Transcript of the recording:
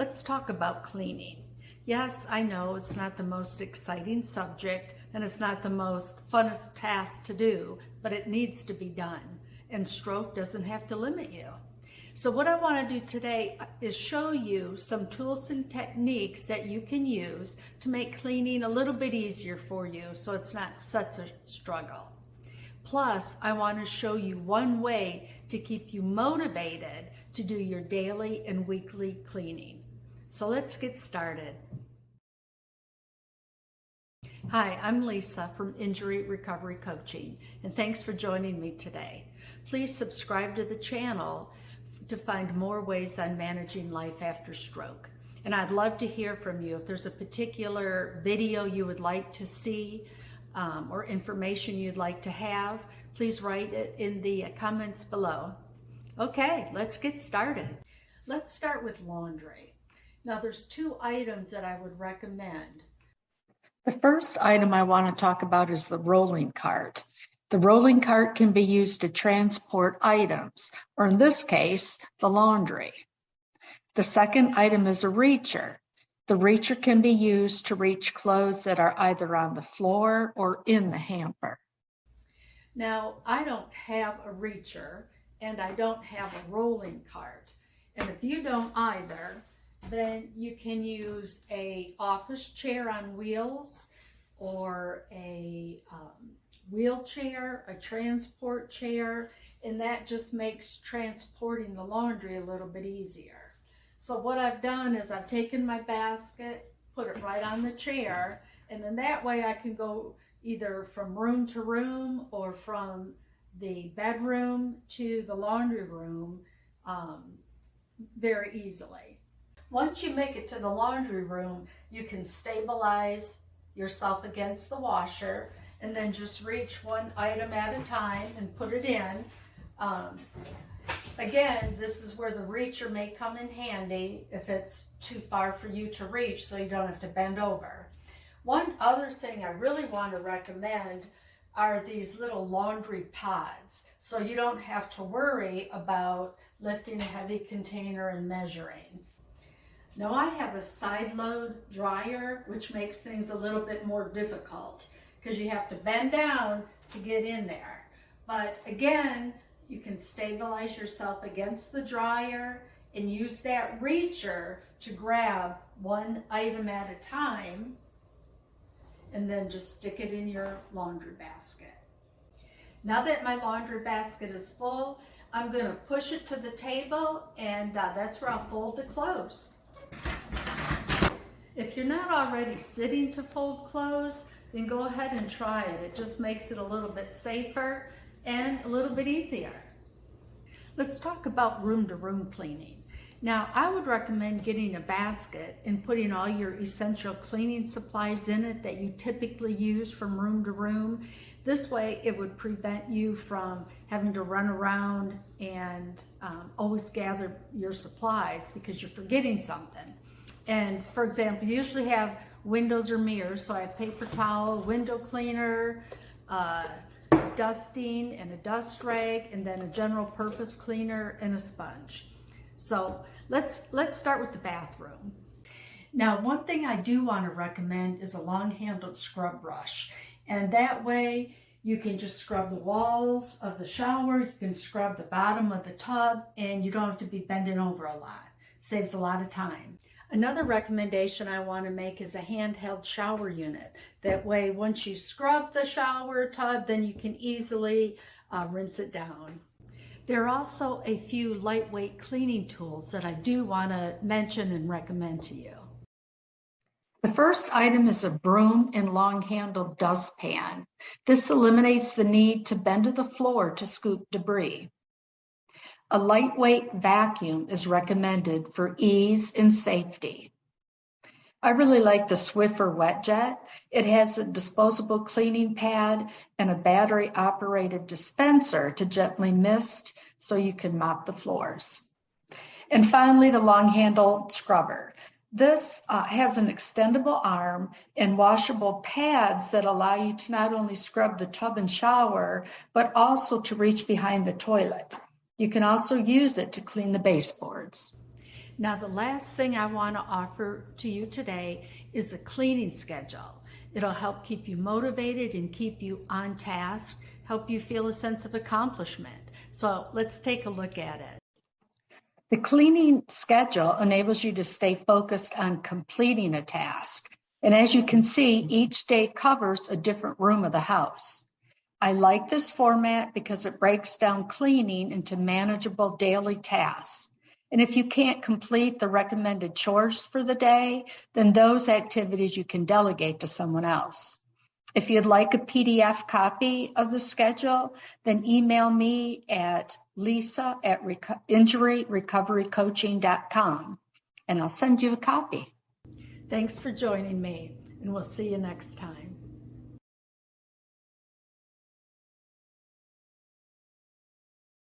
Let's talk about cleaning. Yes, I know it's not the most exciting subject and it's not the most funnest task to do, but it needs to be done. And stroke doesn't have to limit you. So what I want to do today is show you some tools and techniques that you can use to make cleaning a little bit easier for you so it's not such a struggle. Plus, I want to show you one way to keep you motivated to do your daily and weekly cleaning. So let's get started. Hi, I'm Lisa from Injury Recovery Coaching, and thanks for joining me today. Please subscribe to the channel to find more ways on managing life after stroke. And I'd love to hear from you. If there's a particular video you would like to see or information you'd like to have, please write it in the comments below. Okay, let's get started. Let's start with laundry. Now there's two items that I would recommend. The first item I want to talk about is the rolling cart. The rolling cart can be used to transport items, or in this case, the laundry. The second item is a reacher. The reacher can be used to reach clothes that are either on the floor or in the hamper. Now, I don't have a reacher and I don't have a rolling cart. And if you don't either, then you can use a office chair on wheels or a wheelchair, a transport chair, and that just makes transporting the laundry a little bit easier. So what I've done is I've taken my basket, put it right on the chair, and then that way I can go either from room to room or from the bedroom to the laundry room very easily. Once you make it to the laundry room, you can stabilize yourself against the washer and then just reach one item at a time and put it in. Again, this is where the reacher may come in handy if it's too far for you to reach so you don't have to bend over. One other thing I really want to recommend are these little laundry pods, so you don't have to worry about lifting a heavy container and measuring. Now I have a side load dryer, which makes things a little bit more difficult because you have to bend down to get in there. But again, you can stabilize yourself against the dryer and use that reacher to grab one item at a time and then just stick it in your laundry basket. Now that my laundry basket is full, I'm going to push it to the table, and that's where I'll fold the clothes. If you're not already sitting to fold clothes, then go ahead and try it. It just makes it a little bit safer and a little bit easier. Let's talk about room-to-room cleaning. Now, I would recommend getting a basket and putting all your essential cleaning supplies in it that you typically use from room to room. This way, it would prevent you from having to run around and always gather your supplies because you're forgetting something. And for example, you usually have windows or mirrors, so I have paper towel, window cleaner, dusting and a dust rag, and then a general purpose cleaner and a sponge. So let's start with the bathroom. Now, one thing I do want to recommend is a long-handled scrub brush. And that way you can just scrub the walls of the shower, you can scrub the bottom of the tub, and you don't have to be bending over a lot. Saves a lot of time. Another recommendation I want to make is a handheld shower unit. That way, once you scrub the shower tub, then you can easily rinse it down. There are also a few lightweight cleaning tools that I do want to mention and recommend to you. The first item is a broom and long-handled dustpan. This eliminates the need to bend to the floor to scoop debris. A lightweight vacuum is recommended for ease and safety. I really like the Swiffer Wet Jet. It has a disposable cleaning pad and a battery-operated dispenser to gently mist so you can mop the floors. And finally, the long-handled scrubber. This has an extendable arm and washable pads that allow you to not only scrub the tub and shower, but also to reach behind the toilet. You can also use it to clean the baseboards. Now, the last thing I want to offer to you today is a cleaning schedule. It'll help keep you motivated and keep you on task, help you feel a sense of accomplishment. So let's take a look at it. The cleaning schedule enables you to stay focused on completing a task. And as you can see, each day covers a different room of the house. I like this format because it breaks down cleaning into manageable daily tasks. And if you can't complete the recommended chores for the day, then those activities you can delegate to someone else. If you'd like a PDF copy of the schedule, then email me at lisa@injuryrecoverycoaching.com, and I'll send you a copy. Thanks for joining me, and we'll see you next time.